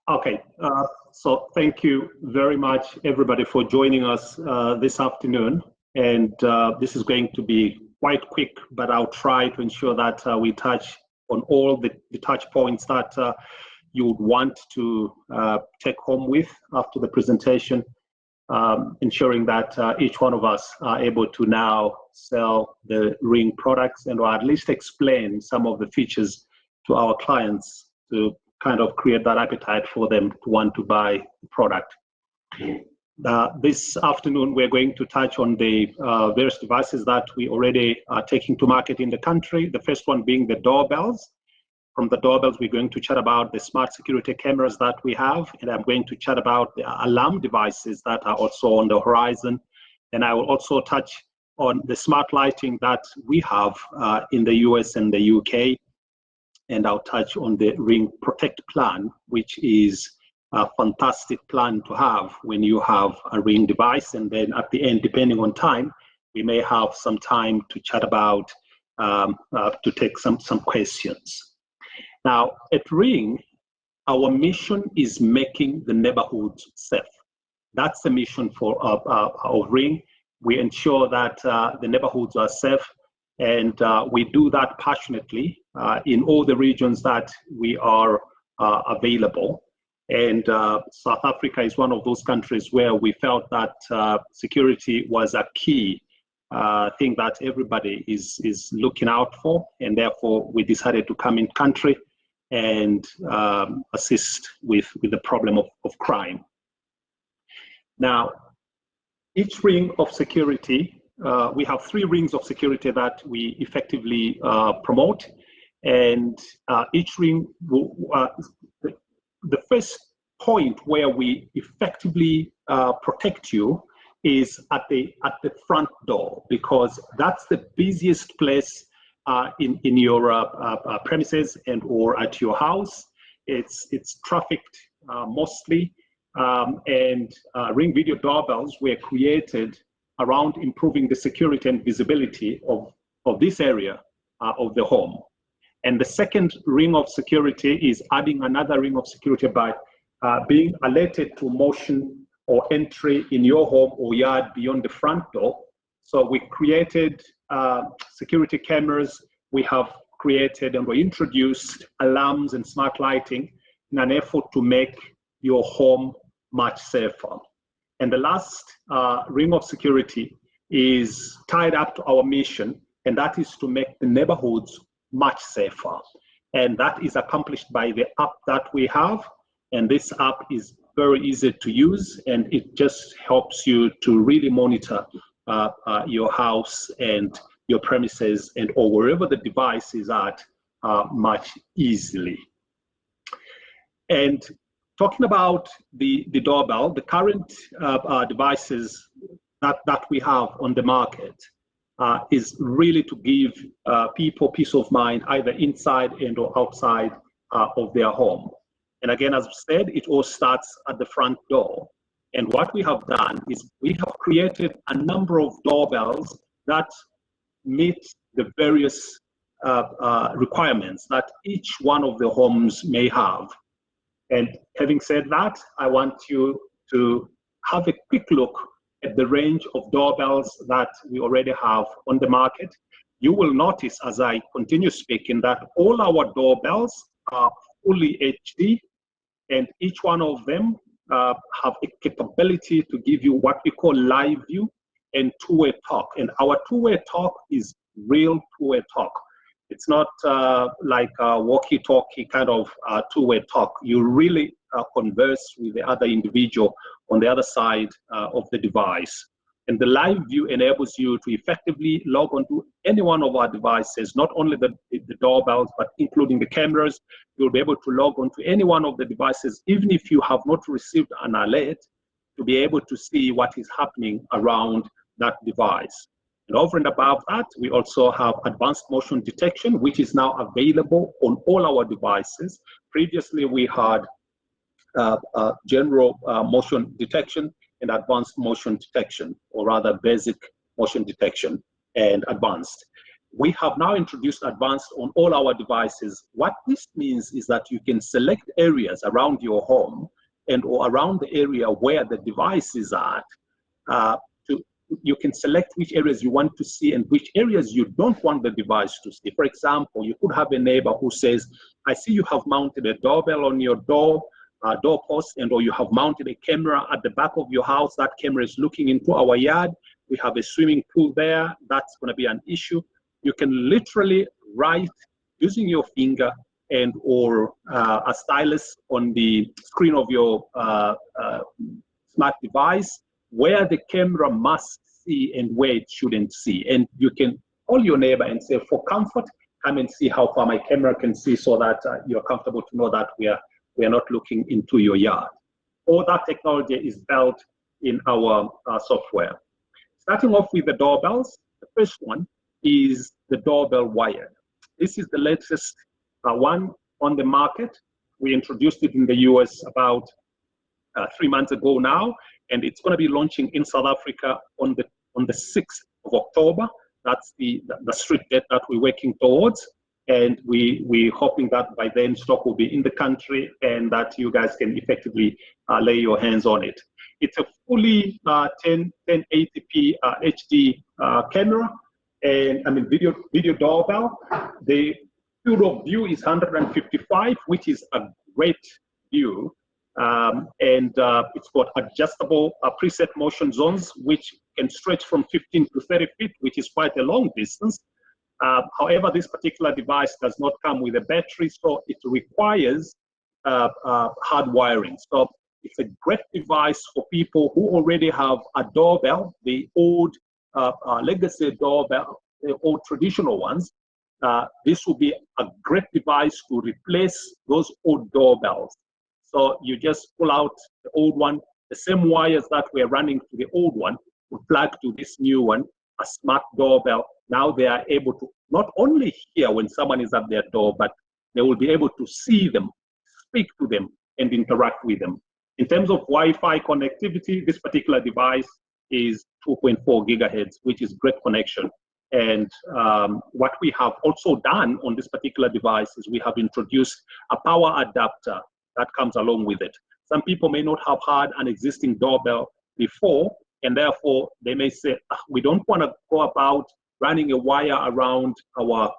Okay, so thank you very much, everybody, for joining us this afternoon. And this is going to be quite quick, but I'll try to ensure that we touch on all the touch points that you would want to take home with after the presentation, ensuring that each one of us are able to now sell the Ring products and or at least explain some of the features to our clients to kind of create that appetite for them to want to buy the product. This afternoon, we're going to touch on the various devices that we already are taking to market in the country. The first one being the doorbells. From the doorbells, we're going to chat about the smart security cameras that we have, and I'm going to chat about the alarm devices that are also on the horizon. And I will also touch on the smart lighting that we have in the US and the UK. And I'll touch on the Ring Protect plan, which is a fantastic plan to have when you have a Ring device. And then at the end, depending on time, we may have some time to chat about, to take some questions. Now, at Ring, our mission is making the neighborhoods safe. That's the mission for of Ring. We ensure that the neighborhoods are safe, and we do that passionately in all the regions that we are available. And South Africa is one of those countries where we felt that security was a key thing that everybody is looking out for, and therefore we decided to come in country and assist with the problem of crime. Now, each ring of security, we have 3 rings of security that we effectively promote, and each ring will, the first point where we effectively protect you is at the front door, because that's the busiest place in your premises and or at your house. It's trafficked mostly, and Ring video doorbells were created around improving the security and visibility of this area of the home. And the second ring of security is adding another ring of security by being alerted to motion or entry in your home or yard beyond the front door. So we created security cameras. We have created and we introduced alarms and smart lighting in an effort to make your home much safer. And the last ring of security is tied up to our mission, and that is to make the neighborhoods much safer. And that is accomplished by the app that we have. And this app is very easy to use, and it just helps you to really monitor your house and your premises and or wherever the device is at much easily. And talking about the doorbell, the current devices that we have on the market is really to give people peace of mind, either inside and or outside of their home. And again, as I said, it all starts at the front door. And what we have done is we have created a number of doorbells that meet the various requirements that each one of the homes may have. And having said that, I want you to have a quick look at the range of doorbells that we already have on the market. You will notice as I continue speaking that all our doorbells are fully HD, and each one of them have a capability to give you what we call live view and two-way talk. And our two-way talk is real two-way talk. It's not like a walkie-talkie kind of two-way talk. You really converse with the other individual on the other side of the device. And the live view enables you to effectively log onto any one of our devices, not only the doorbells, but including the cameras. You'll be able to log onto any one of the devices, even if you have not received an alert, to be able to see what is happening around that device. And over and above that, we also have advanced motion detection, which is now available on all our devices. Previously, we had general motion detection and advanced motion detection, or rather basic motion detection and advanced. we have now introduced advanced on all our devices. What this means is that you can select areas around your home and or around the area where the device is at. You can select which areas you want to see and which areas you don't want the device to see. For example, you could have a neighbor who says, I see you have mounted a doorbell on your doorpost, and or you have mounted a camera at the back of your house. That camera is looking into our yard. We have a swimming pool there. That's going to be an issue. You can literally write using your finger and or a stylus on the screen of your smart device where the camera must see and where it shouldn't see. And you can call your neighbor and say, for comfort, come and see how far my camera can see, so that you're comfortable to know that we are not looking into your yard. All that technology is built in our software. Starting off with the doorbells, the first one is the doorbell wired. This is the latest one on the market. We introduced it in the US about 3 months ago now, and it's going to be launching in South Africa on the 6th of October. That's the strict date that we're working towards, and we're hoping that by then stock will be in the country and that you guys can effectively lay your hands on it. It's a fully 1080p HD camera, and I mean video doorbell. The field of view is 155, which is a great view. It's got adjustable preset motion zones, which can stretch from 15 to 30 feet, which is quite a long distance. However, this particular device does not come with a battery, so it requires hard wiring. So it's a great device for people who already have a doorbell, the old legacy doorbell, the old traditional ones. This will be a great device to replace those old doorbells. So you just pull out the old one, the same wires that were running to the old one will plug to this new one, a smart doorbell. Now they are able to not only hear when someone is at their door, but they will be able to see them, speak to them, and interact with them. In terms of Wi-Fi connectivity, this particular device is 2.4 gigahertz, which is great connection. And what we have also done on this particular device is we have introduced a power adapter that comes along with it. Some people may not have had an existing doorbell before, and therefore they may say, we don't want to go about running a wire around our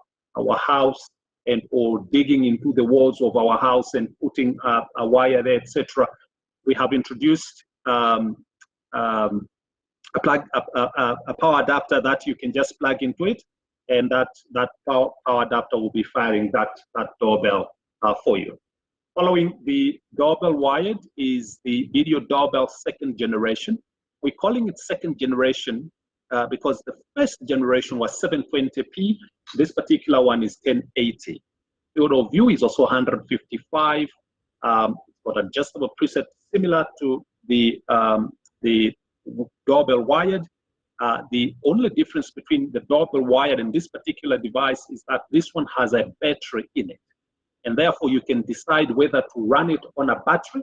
house and or digging into the walls of our house and putting a wire there, etc. We have introduced a power adapter that you can just plug into it, and that power adapter will be firing that doorbell for you. Following the doorbell wired is the video doorbell second generation. We're calling it second generation because the first generation was 720p. This particular one is 1080. Field of view is also 155. It's got adjustable preset similar to the doorbell wired. The only difference between the doorbell wired and this particular device is that this one has a battery in it. And therefore you can decide whether to run it on a battery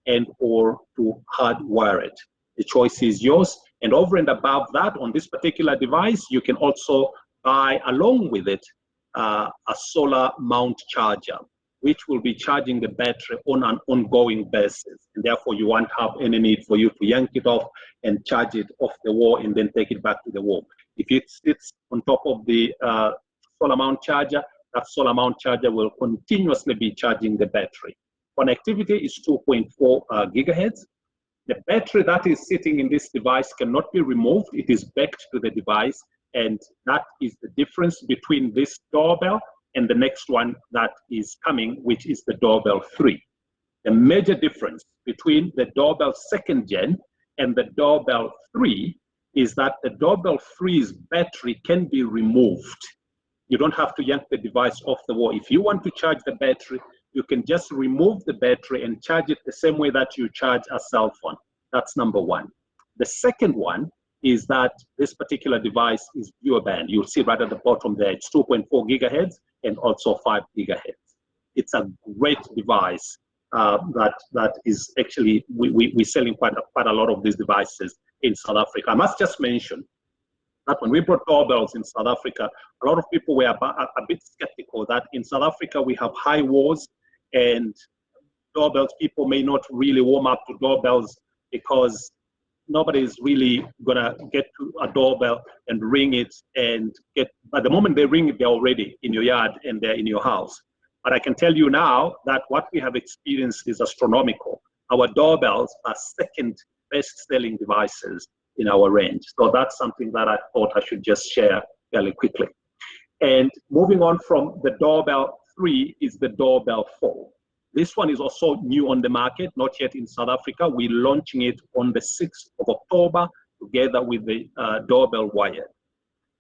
and or to hardwire it. The choice is yours. And over and above that, on this particular device, you can also buy along with it a solar mount charger, which will be charging the battery on an ongoing basis. And therefore you won't have any need for you to yank it off and charge it off the wall and then take it back to the wall. If it sits on top of the solar mount charger, that solar mount charger will continuously be charging the battery. Connectivity is 2.4 gigahertz. The battery that is sitting in this device cannot be removed. It is backed to the device, and that is the difference between this doorbell and the next one that is coming, which is the Doorbell 3. The major difference between the Doorbell second gen and the Doorbell 3 is that the Doorbell 3's battery can be removed. You don't have to yank the device off the wall. If you want to charge the battery, you can just remove the battery and charge it the same way that you charge a cell phone. That's number one. The second one is that this particular device is dual band. You'll see right at the bottom there, it's 2.4 gigahertz and also 5 gigahertz. It's a great device that is actually, we're selling quite a lot of these devices in South Africa. I must just mention that when we brought doorbells in South Africa, a lot of people were a bit skeptical that in South Africa we have high walls, and doorbells, people may not really warm up to doorbells because nobody is really gonna get to a doorbell and ring it and get, by the moment they ring it, they're already in your yard and they're in your house. But I can tell you now that what we have experienced is astronomical. Our doorbells are second best selling devices in our range. So that's something that I thought I should just share fairly quickly. And moving on from the Doorbell 3 is the Doorbell 4. This one is also new on the market, not yet in South Africa. We're launching it on the 6th of October together with the Doorbell Wired.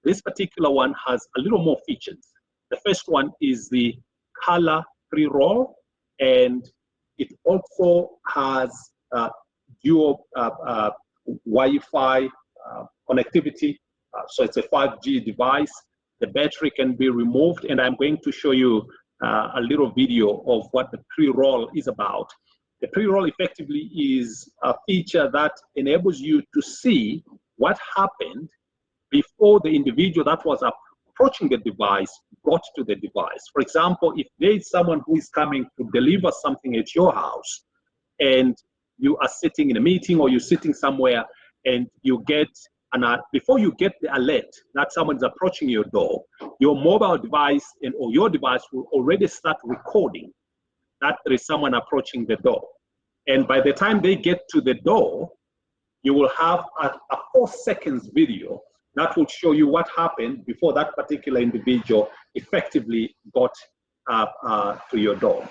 This particular one has a little more features. The first one is the color pre-roll, and it also has dual Wi-Fi connectivity. So it's a 5G device. The battery can be removed, and I'm going to show you a little video of what the pre-roll is about. The pre-roll effectively is a feature that enables you to see what happened before the individual that was approaching the device got to the device. For example, if there is someone who is coming to deliver something at your house, and you are sitting in a meeting or you're sitting somewhere and you get before you get the alert that someone's approaching your door, your mobile device or your device will already start recording that there is someone approaching the door. And by the time they get to the door, you will have a 4 seconds video that will show you what happened before that particular individual effectively got to your door.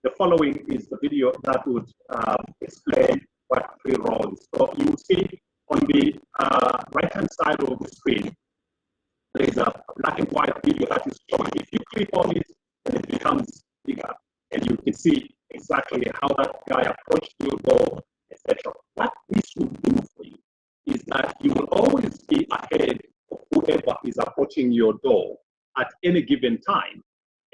The following is the video that would explain what pre-roll is. So you will see on the right-hand side of the screen, there is a black and white video that is showing. If you click on it, then it becomes bigger, and you can see exactly how that guy approached your door, etc. What this will do for you is that you will always be ahead of whoever is approaching your door at any given time.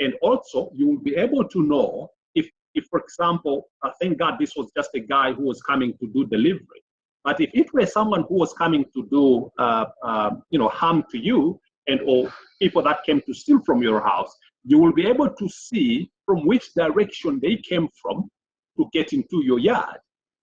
And also, you will be able to know if, for example, thank God this was just a guy who was coming to do delivery. But if it were someone who was coming to do harm to you, and or people that came to steal from your house, you will be able to see from which direction they came from to get into your yard.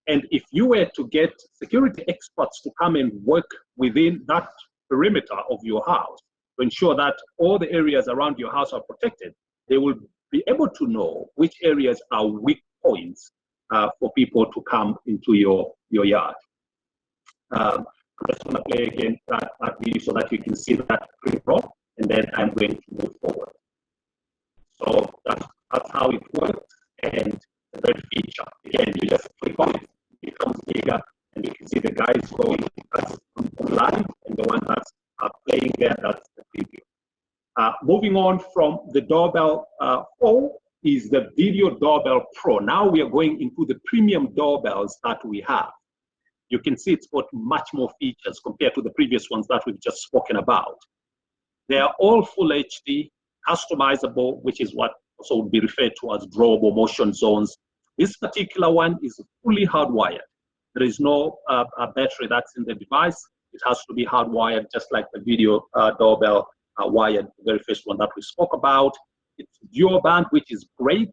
And if you were to get security experts to come and work within that perimeter of your house to ensure that all the areas around your house are protected, they will be able to know which areas are weak points for people to come into your yard. I'm just going to play again that video so that you can see that pre-roll, and then I'm going to move forward. So that's how it works, and the third feature, again, you just click on it, it becomes bigger, and you can see the guys going that's live, and the one that's playing there, that's the preview. Moving on from the Doorbell 4 is the Video Doorbell Pro. Now we are going into the premium doorbells that we have. You can see it's got much more features compared to the previous ones that we've just spoken about. They are all full HD, customizable, which is what also would be referred to as drawable motion zones. This particular one is fully hardwired. There is no battery that's in the device. It has to be hardwired, just like the video doorbell wired, the very first one that we spoke about. It's dual band, which is great,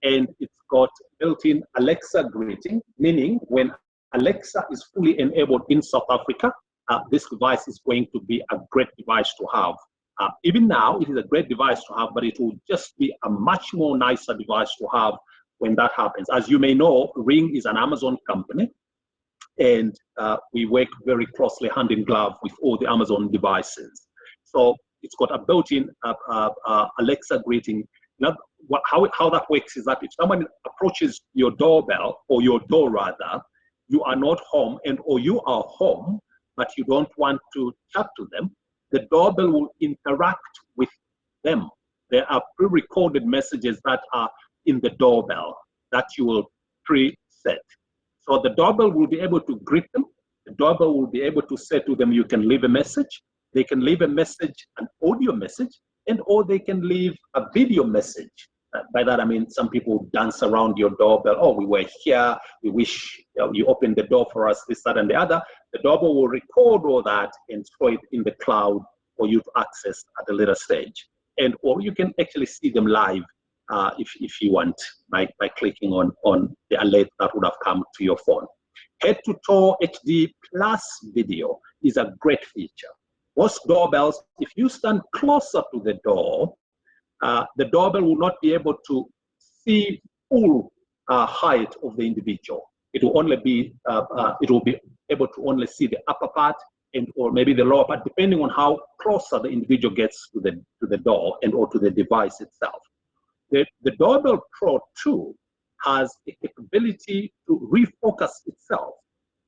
and it's got built-in Alexa greeting, meaning when Alexa is fully enabled in South Africa, this device is going to be a great device to have. Even now, it is a great device to have, but it will just be a much more nicer device to have when that happens. As you may know, Ring is an Amazon company, and we work very closely hand in glove with all the Amazon devices. So it's got a built-in Alexa greeting. Now, how that works is that if someone approaches your doorbell, or your door rather, you are not home, and or you are home, but you don't want to chat to them, the doorbell will interact with them. There are pre-recorded messages that are in the doorbell that you will preset. So the doorbell will be able to greet them. The doorbell will be able to say to them, you can leave a message. They can leave a message, an audio message, and or they can leave a video message. By that I mean some people dance around your doorbell. Oh, we were here. We wish you opened the door for us, this, that, and the other. The doorbell will record all that and store it in the cloud for you to access at a later stage. And or you can actually see them live if you want by clicking on the alert that would have come to your phone. Head-to-toe HD plus video is a great feature. Most doorbells, if you stand closer to the door, the doorbell will not be able to see full height of the individual. It will only be able to only see the upper part and or maybe the lower part, depending on how closer the individual gets to the door and or to the device itself. The Doorbell Pro 2 has a capability to refocus itself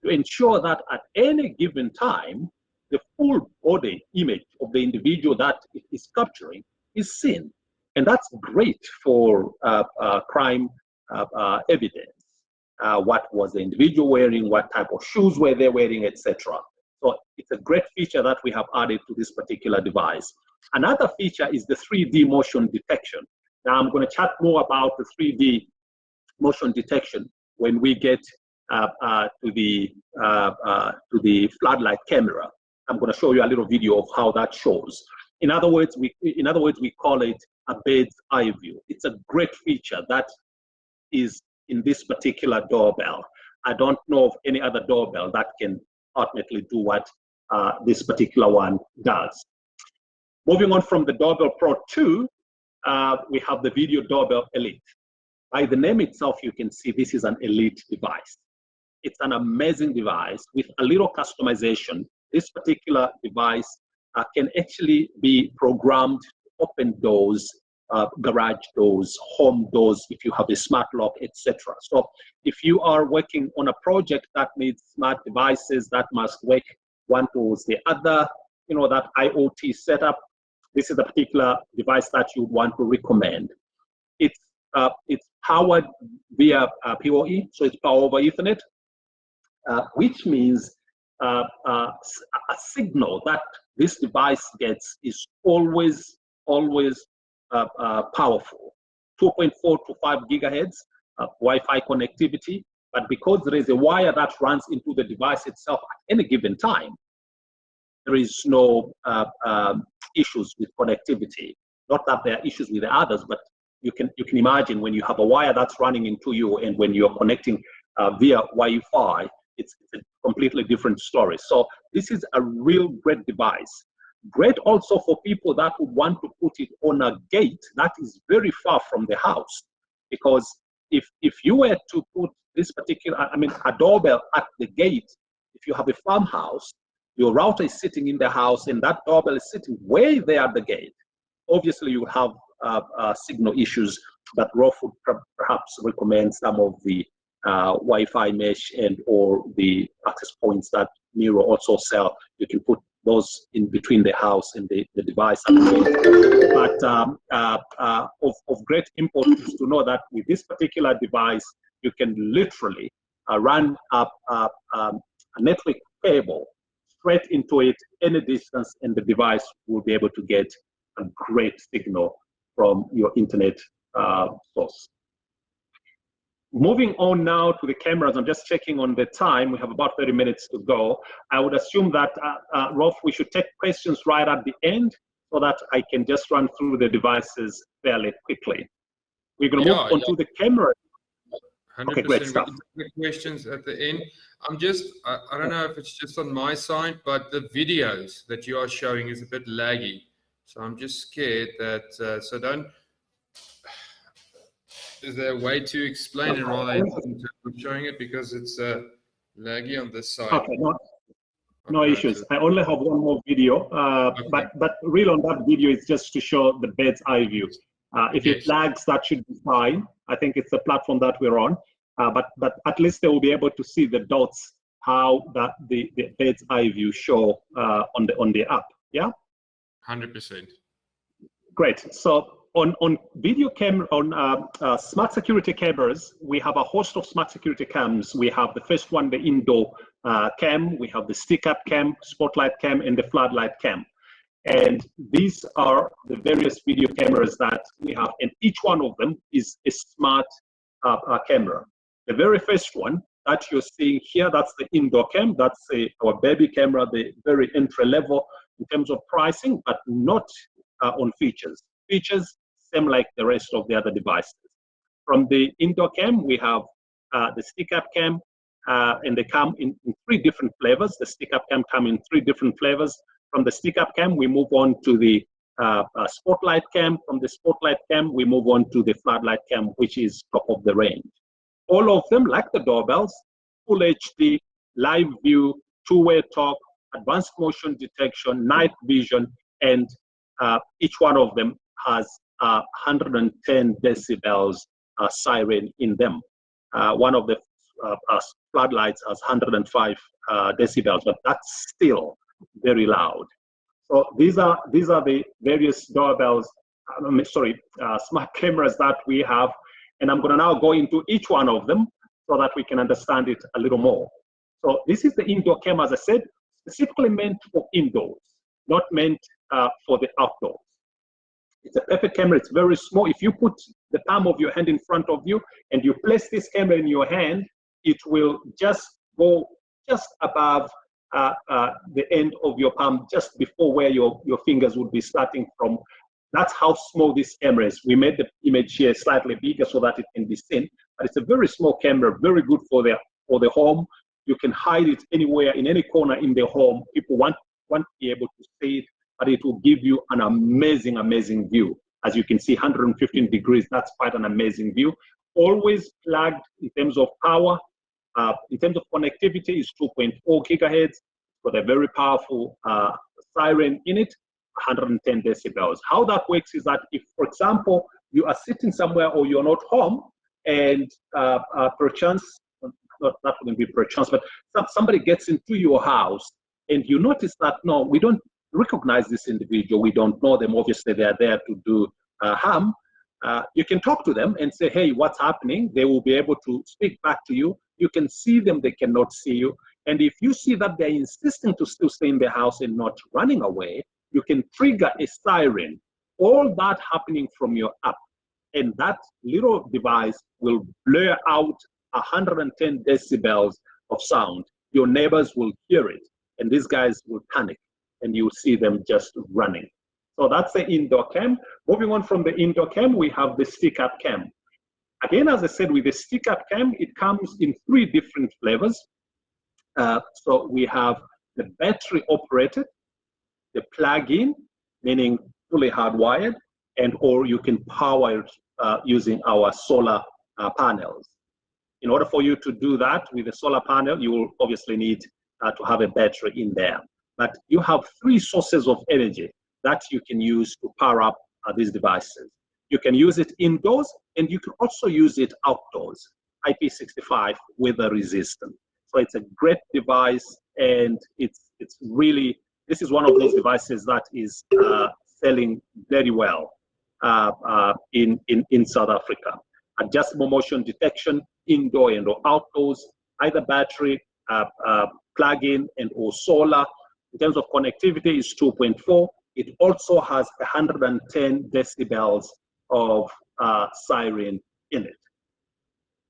to ensure that at any given time, the full body image of the individual that it is capturing is seen. And that's great for crime evidence. What was the individual wearing, what type of shoes were they wearing, etc. So it's a great feature that we have added to this particular device. Another feature is the 3D motion detection. Now I'm going to chat more about the 3D motion detection when we get to the floodlight camera. I'm going to show you a little video of how that shows. In other words, we call it a bird's eye view. It's a great feature that is in this particular doorbell. I don't know of any other doorbell that can ultimately do what this particular one does. Moving on from the Doorbell Pro 2, we have the Video Doorbell Elite. By the name itself, you can see this is an elite device. It's an amazing device with a little customization. This particular device can actually be programmed to open doors, garage doors, home doors, if you have a smart lock, etc. So if you are working on a project that needs smart devices that must work one towards the other, you know, that IoT setup, this is a particular device that you want to recommend. It's powered via PoE, so it's power over Ethernet, which means a signal that this device gets is always powerful. 2.4 to 5 gigahertz Wi-Fi connectivity, but because there is a wire that runs into the device itself at any given time, there is no issues with connectivity. Not that there are issues with the others, but you can imagine when you have a wire that's running into you and when you're connecting via Wi-Fi, it's a completely different story. So this is a real great device. Great also for people that would want to put it on a gate that is very far from the house. Because if you were to put this particular, a doorbell at the gate, if you have a farmhouse, your router is sitting in the house and that doorbell is sitting way there at the gate, obviously you have signal issues, but ROF would perhaps recommend some of the Wi-Fi mesh and or the access points that MiRO also sell. You can put those in between the house and the device. But of great importance is to know that with this particular device, you can literally run up a network cable straight into it any distance, and the device will be able to get a great signal from your internet source. Moving on now to the cameras, I'm just checking on the time. We have about 30 minutes to go. I would assume that, Rolf, we should take questions right at the end so that I can just run through the devices fairly quickly. We're going to move on to the camera. 100%. Okay, great stuff. Questions at the end. I don't know if it's just on my side, but the videos that you are showing is a bit laggy. So I'm just scared that, is there a way to explain it rather than showing it, because it's laggy on this side? Okay, no issues. I only have one more video, okay. but really on that video, it's just to show the bird's eye view. If it lags, that should be fine. I think it's the platform that we're on, but at least they will be able to see the dots, how the bird's eye view show on the app. Yeah. 100%. Great. So on video camera, on smart security cameras, we have a host of smart security cams. We have the first one, the indoor cam. We have the stick-up cam, spotlight cam, and the floodlight cam. And these are the various video cameras that we have, and each one of them is a smart camera. The very first one that you're seeing here, that's the indoor cam. That's our baby camera, the very entry level in terms of pricing, but not on features. Features, same like the rest of the other devices. From the indoor cam, we have the stick-up cam, and they come in 3 different flavors. The stick-up cam come in 3 different flavors. From the stick-up cam, we move on to the spotlight cam. From the spotlight cam, we move on to the floodlight cam, which is top of the range. All of them, like the doorbells, full HD, live view, 2-way talk, advanced motion detection, night vision, and each one of them has 110 decibels siren in them. One of the floodlights has 105 decibels, but that's still very loud. So these are the various doorbells, smart cameras that we have, and I'm going to now go into each one of them so that we can understand it a little more. So this is the indoor camera, as I said, specifically meant for indoors, not meant for the outdoors. It's a perfect camera. It's very small. If you put the palm of your hand in front of you and you place this camera in your hand, it will just go just above the end of your palm, just before where your fingers would be starting from. That's how small this camera is. We made the image here slightly bigger so that it can be seen, but it's a very small camera, very good for the home. You can hide it anywhere, in any corner in the home. People want to be able to see it, but it will give you an amazing, amazing view. As you can see, 115 degrees, that's quite an amazing view. Always plugged in terms of power. In terms of connectivity, it's 2.4 gigahertz. It's got a very powerful siren in it, 110 decibels. How that works is that if, for example, you are sitting somewhere or you're not home, and perchance, that wouldn't be perchance, but somebody gets into your house and you notice that, no, we don't recognize this individual, we don't know them, obviously they are there to do harm, you can talk to them and say, hey, what's happening? They will be able to speak back to you. You can see them, they cannot see you. And if you see that they're insisting to still stay in the house and not running away, you can trigger a siren. All that happening from your app. And that little device will blur out 110 decibels of sound. Your neighbors will hear it, and these guys will panic, and you see them just running. So that's the indoor cam. Moving on from the indoor cam, we have the stick-up cam. Again, as I said, with the stick-up cam, it comes in 3 different flavors. So we have the battery operated, the plug-in, meaning fully hardwired, and or you can power it using our solar panels. In order for you to do that with a solar panel, you will obviously need to have a battery in there. But you have 3 sources of energy that you can use to power up these devices. You can use it indoors, and you can also use it outdoors, IP65 weather resistant. So it's a great device, and it's really, this is one of those devices that is selling very well in South Africa. Adjustable motion detection, indoor and or outdoors, either battery, plug-in and or solar. In terms of connectivity, it's 2.4. It also has 110 decibels of siren in it.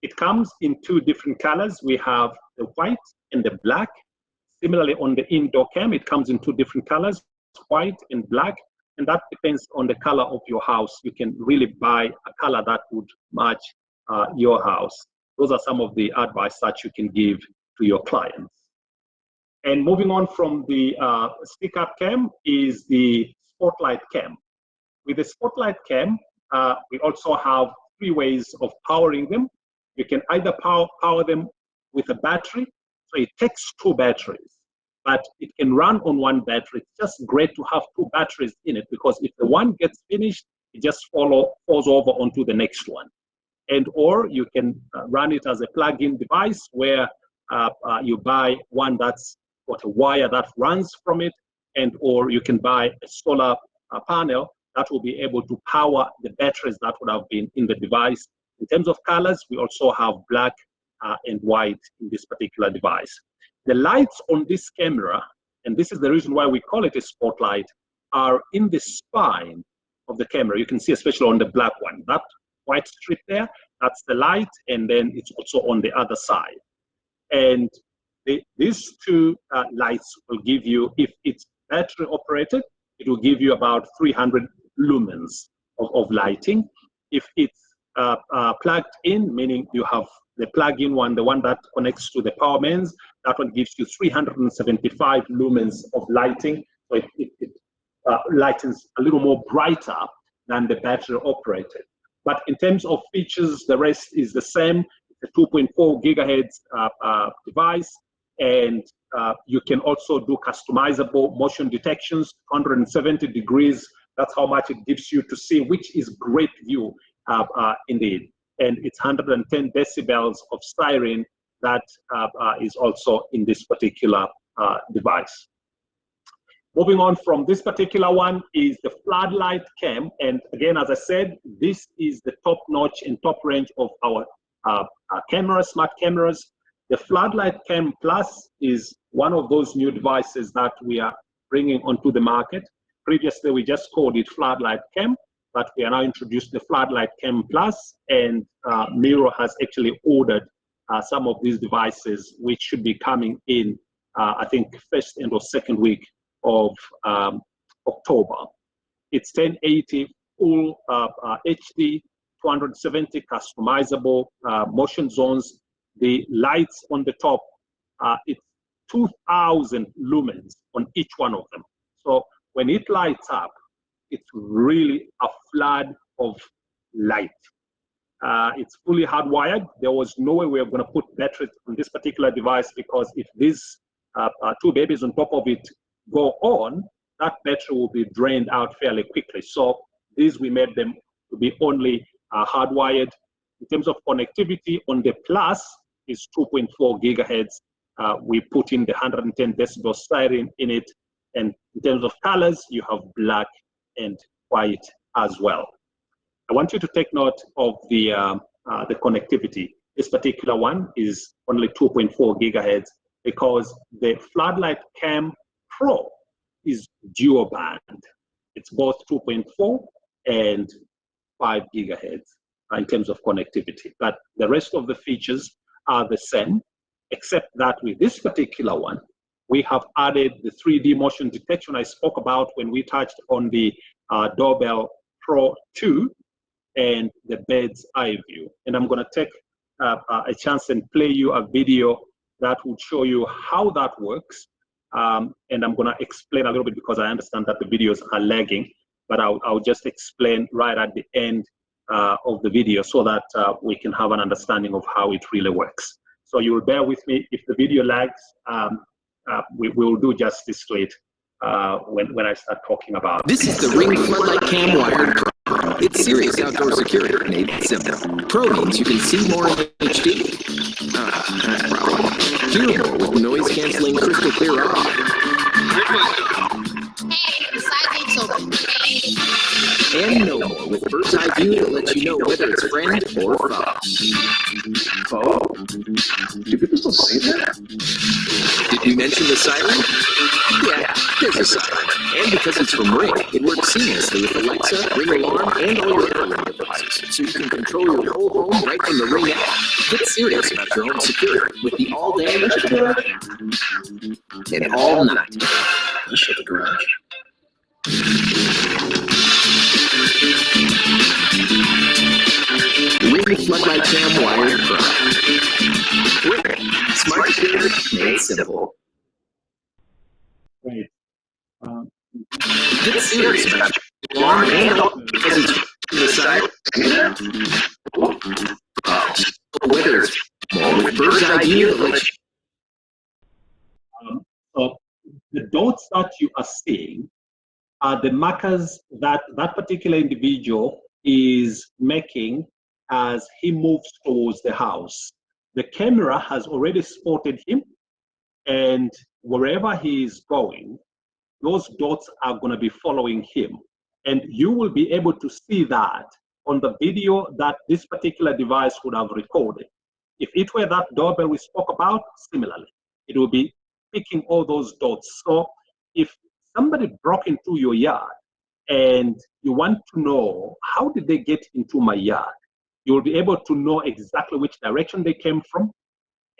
It comes in 2 different colors. We have the white and the black. Similarly, on the indoor cam, it comes in 2 different colors, white and black, and that depends on the color of your house. You can really buy a color that would match your house. Those are some of the advice that you can give to your clients. And moving on from the stick-up cam is the spotlight cam. With the spotlight cam, we also have 3 ways of powering them. You can either power them with a battery, so it takes 2 batteries, but it can run on 1 battery. It's just great to have 2 batteries in it, because if the one gets finished, it just falls over onto the next one. And or you can run it as a plug-in device where you buy one that's got a wire that runs from it, and or you can buy a solar panel that will be able to power the batteries that would have been in the device. In terms of colors, we also have black and white in this particular device. The lights on this camera, and this is the reason why we call it a spotlight, are in the spine of the camera. You can see especially on the black one, that white strip there, that's the light, and then it's also on the other side. And these two lights will give you, if it's battery operated, it will give you about 300 lumens of lighting. If it's plugged in, meaning you have the plug-in one, the one that connects to the power mains, that one gives you 375 lumens of lighting. So it lightens a little more brighter than the battery operated. But in terms of features, the rest is the same. It's a 2.4 gigahertz device, and you can also do customizable motion detections, 170 degrees. That's how much it gives you to see, which is great view indeed. And it's 110 decibels of siren that is also in this particular device. Moving on from this particular one is the floodlight cam. And again, as I said, this is the top notch and top range of our cameras, smart cameras. The floodlight cam plus is one of those new devices that we are bringing onto the market. Previously, we just called it floodlight cam, but we are now introduced the floodlight cam plus, and MiRO has actually ordered some of these devices, which should be coming in, I think, first and or second week of October. It's 1080 full HD, 270 customizable motion zones. The lights on the top, it's 2,000 lumens on each one of them. So when it lights up, it's really a flood of light. It's fully hardwired. There was no way we were going to put batteries on this particular device, because if these two babies on top of it go on, that battery will be drained out fairly quickly. So these, we made them to be only hardwired. In terms of connectivity, on the plus is 2.4 gigahertz. We put in the 110 decibel siren in it. And in terms of colors, you have black and white as well. I want you to take note of the connectivity. This particular one is only 2.4 gigahertz because the floodlight cam Pro is dual band. It's both 2.4 and 5 gigahertz in terms of connectivity. But the rest of the features are the same, except that with this particular one, we have added the 3D motion detection I spoke about when we touched on the Doorbell Pro 2 and the bird's eye view. And I'm going to take a chance and play you a video that will show you how that works. And I'm going to explain a little bit, because I understand that the videos are lagging, but I'll just explain right at the end of the video so that we can have an understanding of how it really works. So you will bear with me if the video lags. We will do justice to it when I start talking about it. This is the Ring Floodlight Cam Wired Pro. It's serious outdoor security made simple. Pro means you can see more in HD. That's problem. Hear more with noise-canceling crystal clear audio. Hey, the side gate's open. And no more with bird's eye view that lets you know whether it's friend or foe. Foe? Do people still say that? Did we mention the siren? Yeah, there's a siren. And because it's from Ring, it works seamlessly with Alexa, Ring Alarm, and all your other Ring devices, so you can control your whole home right from the Ring app. Get serious about your own security with the all-day and all-night. I shut the garage. Ring Floodlight Cam Wired Pro. Ring. Smart security made simple. Great. Get serious about your alarm and all because it's the side. Whether it's more with bird's eye view that lets you. So the dots that you are seeing are the markers that that particular individual is making as he moves towards the house. The camera has already spotted him, and wherever he is going, those dots are going to be following him. And you will be able to see that on the video that this particular device would have recorded. If it were that doorbell we spoke about, similarly, it will be picking all those dots. So if somebody broke into your yard and you want to know how did they get into my yard, you will be able to know exactly which direction they came from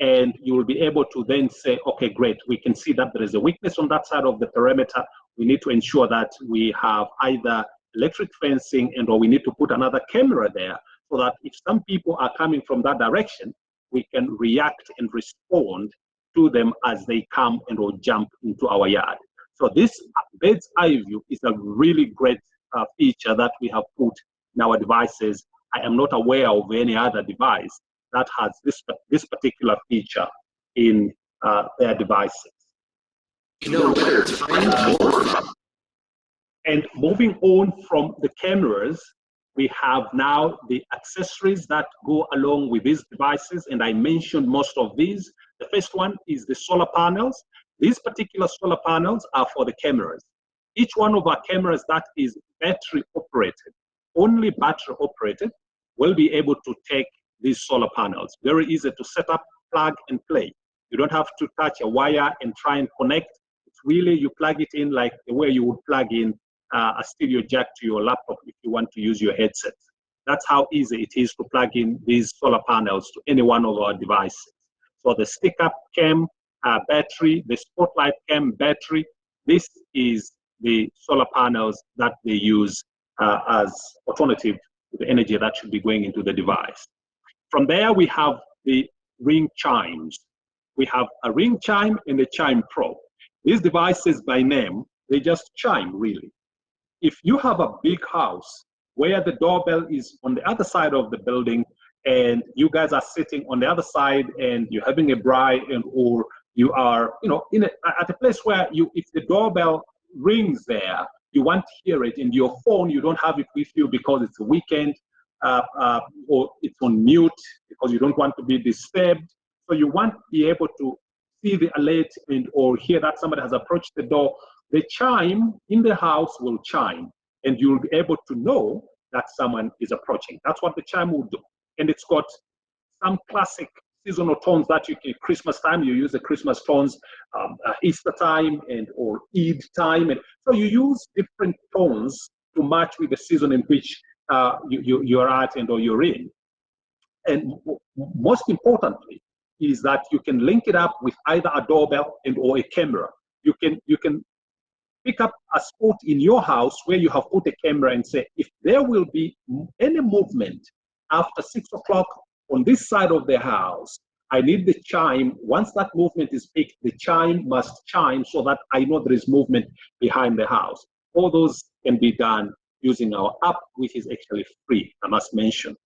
and you will be able to then say, okay, great, we can see that there is a weakness on that side of the perimeter. We need to ensure that we have either electric fencing and or we need to put another camera there so that if some people are coming from that direction, we can react and respond to them as they come and or jump into our yard. So this bird's eye view is a really great feature that we have put in our devices. I am not aware of any other device that has this particular feature in their devices. And moving on from the cameras, we have now the accessories that go along with these devices, and I mentioned most of these. The first one is the solar panels. These particular solar panels are for the cameras. Each one of our cameras that is battery operated, only battery operated, will be able to take these solar panels. Very easy to set up, plug and play. You don't have to touch a wire and try and connect. It's really, you plug it in like the way you would plug in a stereo jack to your laptop if you want to use your headset. That's how easy it is to plug in these solar panels to any one of our devices. So the stick-up cam battery, the spotlight cam battery, this is the solar panels that they use as alternative to the energy that should be going into the device. From there, we have the ring chimes. We have a ring chime and a chime pro. These devices by name, they just chime really. If you have a big house where the doorbell is on the other side of the building and you guys are sitting on the other side and you're having a braai and or you are, at a place where if the doorbell rings there, you want to hear it in your phone, you don't have it with you because it's a weekend or it's on mute because you don't want to be disturbed. So you want to be able to see the alert and or hear that somebody has approached the door. The chime in the house will chime and you'll be able to know that someone is approaching. That's what the chime will do. And it's got some classic seasonal tones that you can, Christmas time, you use the Christmas tones, Easter time and or Eid time. And so you use different tones to match with the season in which you're at and or you're in. And most importantly is that you can link it up with either a doorbell and or a camera. You can pick up a spot in your house where you have put a camera and say, if there will be any movement after 6 o'clock on this side of the house, I need the chime. Once that movement is picked, the chime must chime so that I know there is movement behind the house. All those can be done using our app, which is actually free, I must mention.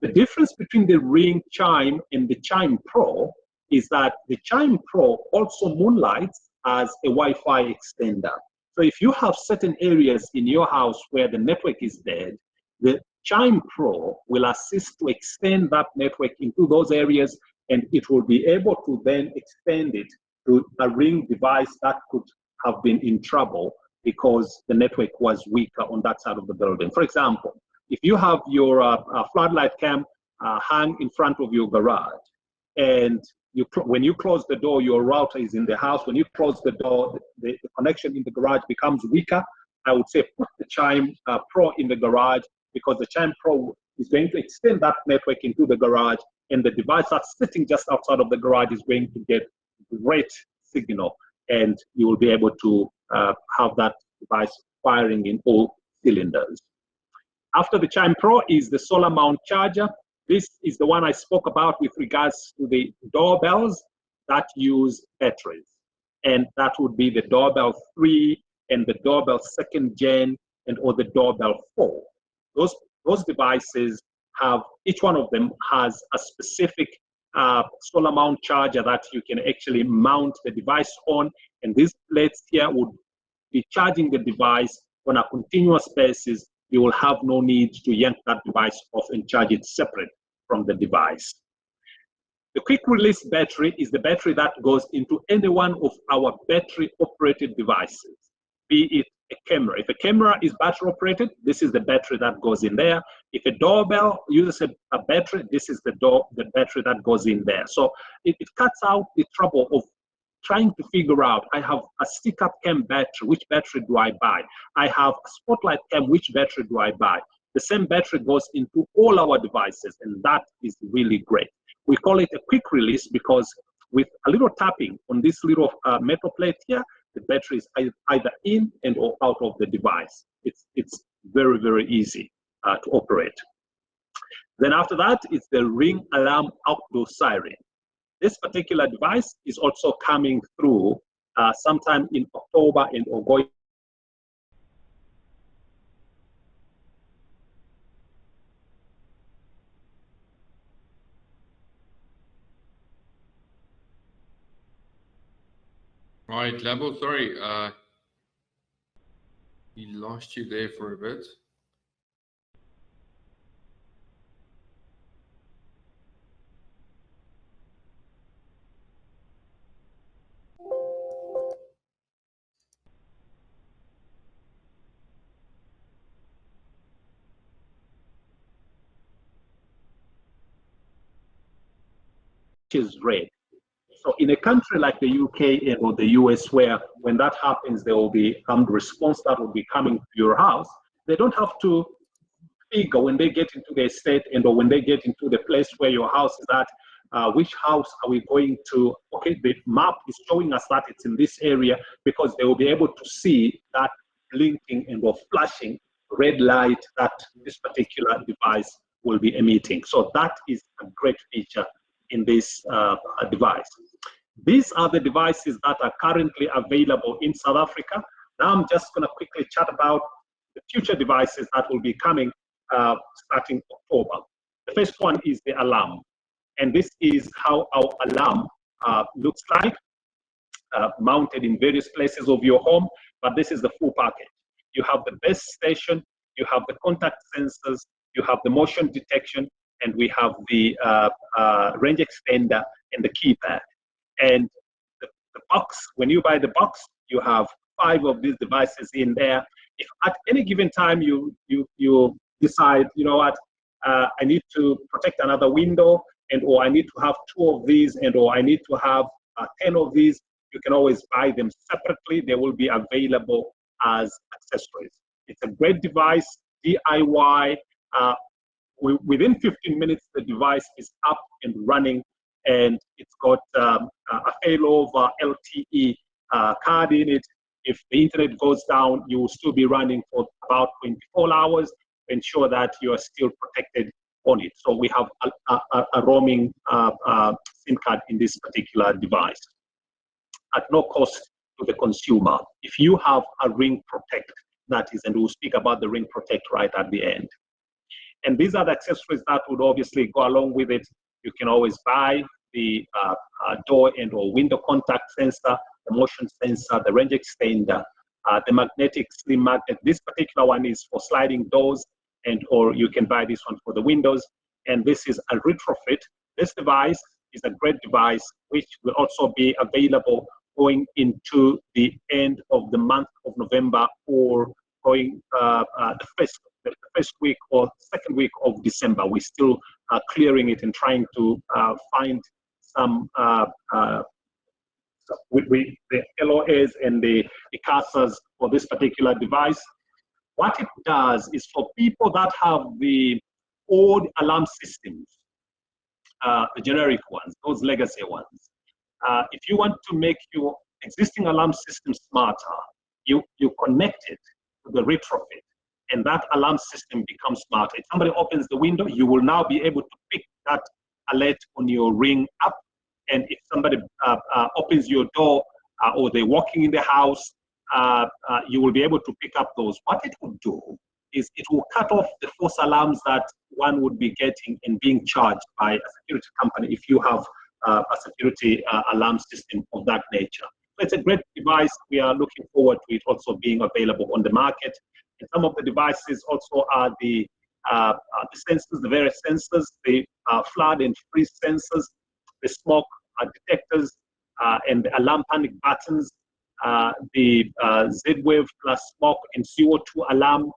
The difference between the Ring Chime and the Chime Pro is that the Chime Pro also moonlights as a Wi-Fi extender. So if you have certain areas in your house where the network is dead, the Chime Pro will assist to extend that network into those areas, and it will be able to then extend it to a Ring device that could have been in trouble because the network was weaker on that side of the building. For example, if you have your floodlight cam hang in front of your garage, and when you close the door, your router is in the house. When you close the door, the connection in the garage becomes weaker. I would say put the Chime Pro in the garage, because the Chime Pro is going to extend that network into the garage, and the device that's sitting just outside of the garage is going to get great signal, and you will be able to have that device firing in all cylinders. After the Chime Pro is the solar mount charger. This is the one I spoke about with regards to the doorbells that use batteries. And that would be the Doorbell 3 and the Doorbell 2nd Gen and or the Doorbell 4. Those devices have, each one of them has a specific solar mount charger that you can actually mount the device on. And these plates here would be charging the device on a continuous basis. You will have no need to yank that device off and charge it separate from the device. The quick release battery is the battery that goes into any one of our battery operated devices, be it a camera. If a camera is battery operated, this is the battery that goes in there. If a doorbell uses a battery, this is the battery that goes in there. So it cuts out the trouble of trying to figure out, I have a stick-up cam battery, which battery do I buy? I have a spotlight cam, which battery do I buy? The same battery goes into all our devices, and that is really great. We call it a quick release because with a little tapping on this little metal plate here, the battery is either in and or out of the device. It's very, very easy to operate. Then after that, it's the Ring Alarm Outdoor Siren. This particular device is also coming through sometime in October and or going. Right, Labo, sorry, we lost you there for a bit. Is red. So in a country like the UK or the US, where when that happens, there will be response that will be coming to your house, they don't have to figure when they get into the estate and or when they get into the place where your house is at, which house are we going to? Okay, the map is showing us that it's in this area, because they will be able to see that blinking and or flashing red light that this particular device will be emitting. So that is a great feature in this device. These are the devices that are currently available in South Africa. Now I'm just going to quickly chat about the future devices that will be coming starting October. The first one is the alarm. And this is how our alarm looks like, mounted in various places of your home, but this is the full package. You have the base station, you have the contact sensors, you have the motion detection, and we have the range extender and the keypad. And the box, when you buy the box, you have 5 of these devices in there. If at any given time you decide, you know what, I need to protect another window, and or I need to have 2 of these, and or I need to have 10 of these, you can always buy them separately. They will be available as accessories. It's a great device, DIY. Within 15 minutes, the device is up and running, and it's got a failover LTE card in it. If the internet goes down, you will still be running for about 24 hours to ensure that you are still protected on it. So we have a roaming SIM card in this particular device at no cost to the consumer. If you have a Ring Protect, that is, and we'll speak about the Ring Protect right at the end. And these are the accessories that would obviously go along with it. You can always buy the door and or window contact sensor, the motion sensor, the range extender, the magnetic slim magnet. This particular one is for sliding doors, and or you can buy this one for the windows. And this is a retrofit. This device is a great device, which will also be available going into the end of the month of November, or going the first week or second week of December. We're still clearing it and trying to find some with the LOAs and the ICASAs for this particular device. What it does is, for people that have the old alarm systems, the generic ones, those legacy ones, if you want to make your existing alarm system smarter, you connect it to the retrofit, and that alarm system becomes smarter. If somebody opens the window, you will now be able to pick that alert on your Ring app. And if somebody opens your door or they're walking in the house, you will be able to pick up those. What it will do is it will cut off the false alarms that one would be getting and being charged by a security company if you have a security alarm system of that nature. So it's a great device. We are looking forward to it also being available on the market. And some of the devices also are the sensors, the various sensors, the flood and freeze sensors, the smoke detectors, and the alarm panic buttons, the Z-Wave plus smoke and CO2 alarm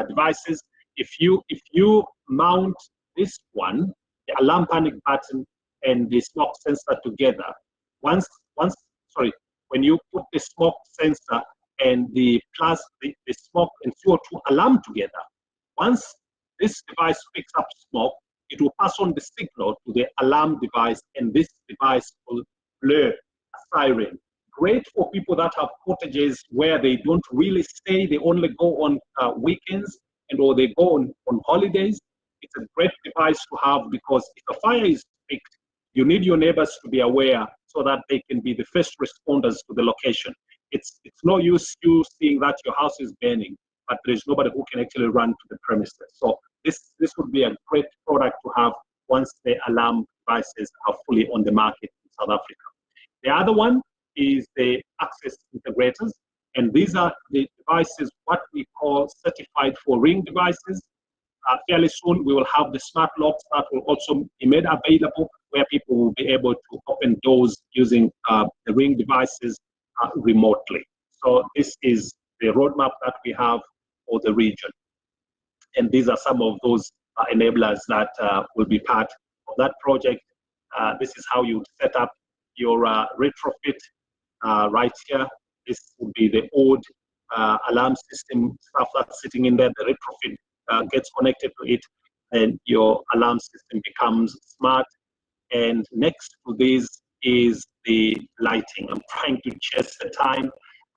devices. If you mount this one, the alarm panic button and the smoke sensor together, when you put the smoke sensor and the smoke and CO2 alarm together, once this device picks up smoke, it will pass on the signal to the alarm device, and this device will blur a siren. Great for people that have cottages where they don't really stay, they only go on weekends or they go on holidays. It's a great device to have, because if a fire is picked, you need your neighbors to be aware so that they can be the first responders to the location. It's no use you seeing that your house is burning, but there is nobody who can actually run to the premises. So this would be a great product to have once the alarm devices are fully on the market in South Africa. The other one is the access integrators, and these are the devices what we call certified for Ring devices. Fairly soon we will have the smart locks that will also be made available, where people will be able to open doors using the Ring devices remotely. So this is the roadmap that we have for the region, and these are some of those enablers that will be part of that project. This is how you set up your retrofit right here. This would be the old alarm system stuff that's sitting in there. The retrofit gets connected to it, and your alarm system becomes smart. And next to this is the lighting. I'm trying to chase the time.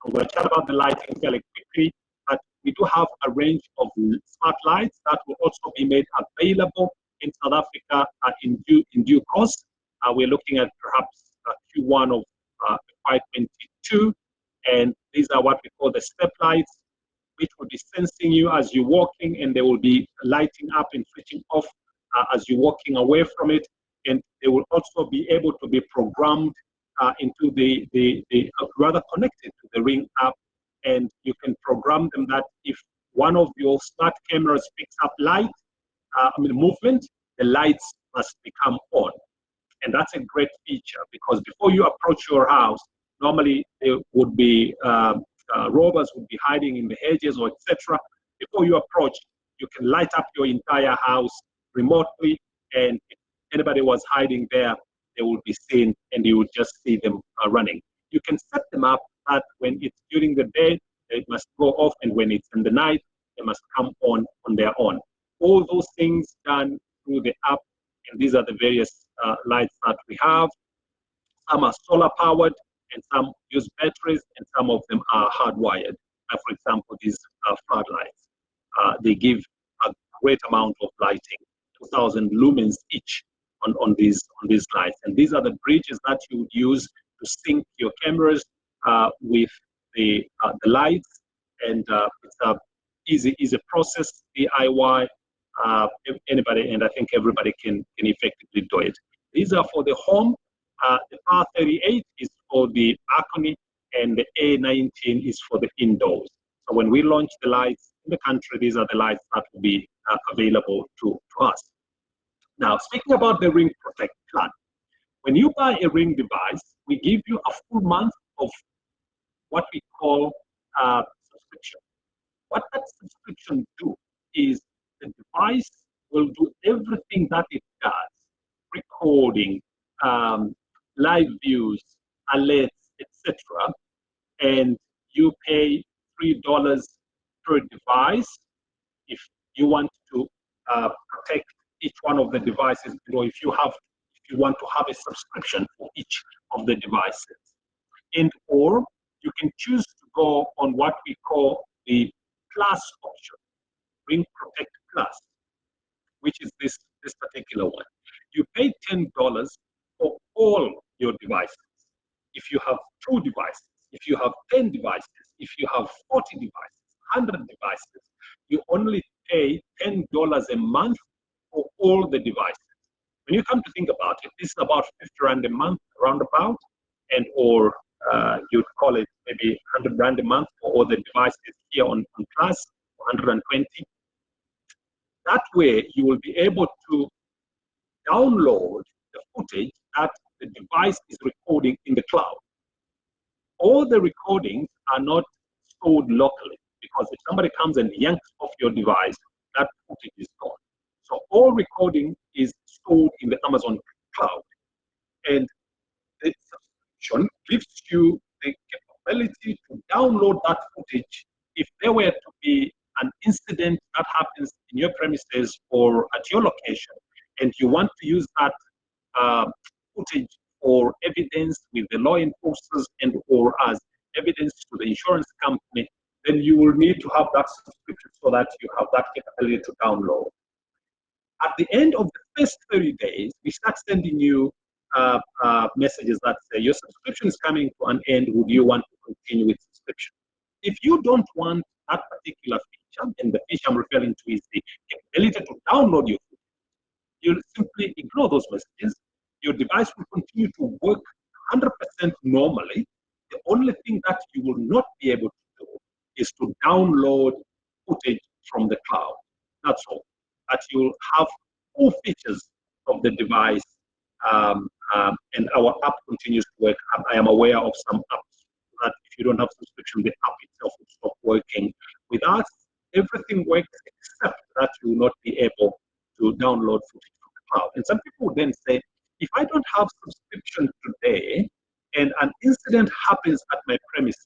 I'm going to chat about the lighting fairly quickly, but we do have a range of smart lights that will also be made available in South Africa in due course. We're looking at perhaps Q1 of 522, and these are what we call the step lights, which will be sensing you as you're walking, and they will be lighting up and switching off as you're walking away from it. And they will also be able to be programmed into rather connected to the Ring app, and you can program them that if one of your smart cameras picks up light, movement, the lights must become on. And that's a great feature, because before you approach your house, normally there would be robbers would be hiding in the hedges or etc. Before you approach, you can light up your entire house remotely, and if anybody was hiding there, they would be seen, and you would just see them running. You can set them up that when it's during the day, it must go off, and when it's in the night, they must come on their own. All those things done through the app, and these are the various lights that we have. Some are solar powered, and some use batteries, and some of them are hardwired. For example, these floodlights, they give a great amount of lighting, 2,000 lumens each on these lights. And these are the bridges that you would use to sync your cameras with the lights, and it's a easy process, DIY. Anybody, and I think everybody can effectively do it. These are for the home. The R38 is for the balcony, and the A19 is for the indoors. So when we launch the lights in the country, these are the lights that will be available to us. Now, speaking about the Ring Protect plan, when you buy a Ring device, we give you a full month of what we call subscription. What that subscription do is the device will do everything that it does, recording, live views, alerts, etc. And you pay $3 per device if you want to protect each one of the devices, or if you want to have a subscription for each of the devices. And or you can choose to go on what we call the Plus option, Ring Protect Plus, which is this particular one. You pay $10 for all your devices. If you have 2 devices, if you have 10 devices, if you have 40 devices, 100 devices, you only pay $10 a month for all the devices. When you come to think about it, this is about 50 Rand a month, roundabout, and or you'd call it maybe 100 Rand a month for all the devices here on Plus, 120. That way, you will be able to download the footage that the device is recording in the cloud. All the recordings are not stored locally, because if somebody comes and yanks off your device, that footage is gone. So all recording is stored in the Amazon cloud. And the subscription gives you the capability to download that footage if there were to be an incident that happens in your premises or at your location, and you want to use that footage for evidence with the law enforcers and or as evidence to the insurance company, then you will need to have that subscription so that you have that capability to download. At the end of the first 30 days, we start sending you messages that say your subscription is coming to an end. Would you want to continue with subscription? If you don't want that particular feature, and the feature I'm referring to is the ability to download your footage, you'll simply ignore those messages. Your device will continue to work 100% normally. The only thing that you will not be able to do is to download footage from the cloud. That's all. But you'll have all features of the device, and our app continues to work. I am aware of some apps that if you don't have subscription, the app itself will stop working. With us, everything works except that you will not be able to download footage from the cloud. And some people then say, if I don't have subscription today and an incident happens at my premises,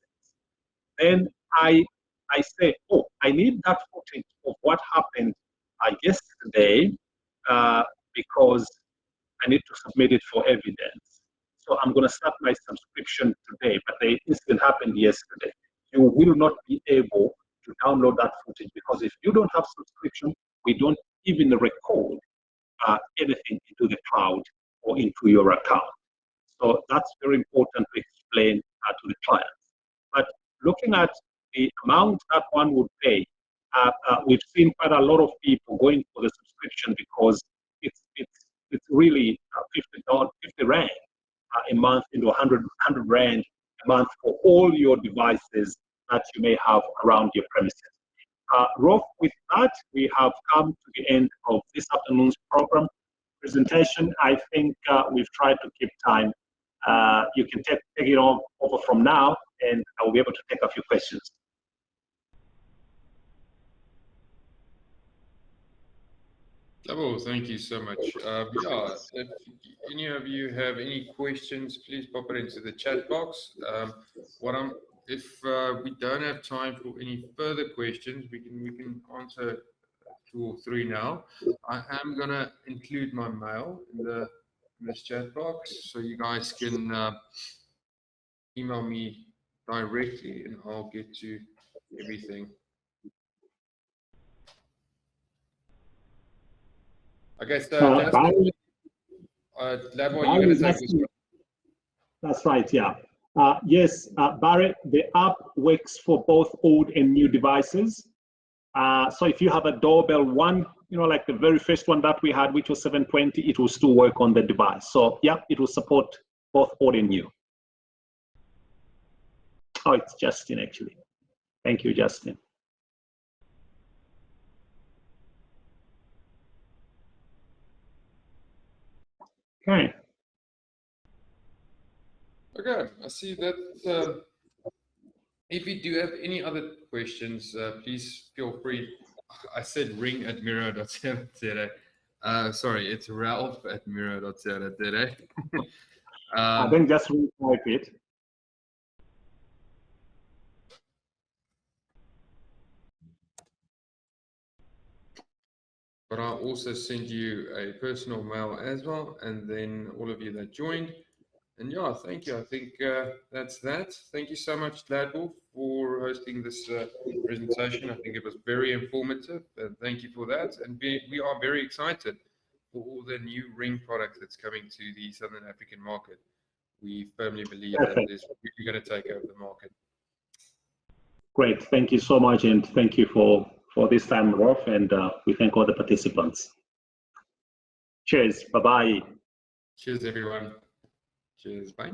then I say, oh, I need that footage of what happened yesterday because I need to submit it for evidence. So I'm going to start my subscription today, but the incident happened yesterday. You will not be able to download that footage because if you don't have subscription, we don't even record anything into the cloud or into your account. So that's very important to explain to the clients. But looking at the amount that one would pay, we've seen quite a lot of people going for the subscription because it's really 50 rand a month into 100 rand a month for all your devices that you may have around your premises. Rolf, with that, we have come to the end of this afternoon's program presentation. I think we've tried to keep time. You can take it over from now, and I will be able to take a few questions. Double, thank you so much. Yeah, if any of you have any questions, please pop it into the chat box. If we don't have time for any further questions, we can answer 2 or 3 now. I am gonna include my mail in this chat box, so you guys can email me directly, and I'll get to everything. Okay, so Labo, you're going to take this one. That's right, yeah. Yes, Barrett, the app works for both old and new devices. So if you have a Doorbell 1, like the very first one that we had, which was 720, it will still work on the device. So yeah, it will support both old and new. Oh, it's Justin, actually. Thank you, Justin. Okay. Okay, I see that. If you do have any other questions, please feel free. I said ring@miro.co.za. Sorry, it's Ralph@miro.co.za. Then just retype it. But I'll also send you a personal mail as well, and then all of you that joined. And yeah, thank you. I think that's that. Thank you so much, Gladwell, for hosting this presentation. I think it was very informative, and thank you for that. And we are very excited for all the new Ring product that's coming to the Southern African market. We firmly believe that this is going to take over the market. Great. Thank you so much, and thank you for this time, Rolf, and we thank all the participants. Cheers. Bye-bye. Cheers, everyone. Cheers. Bye.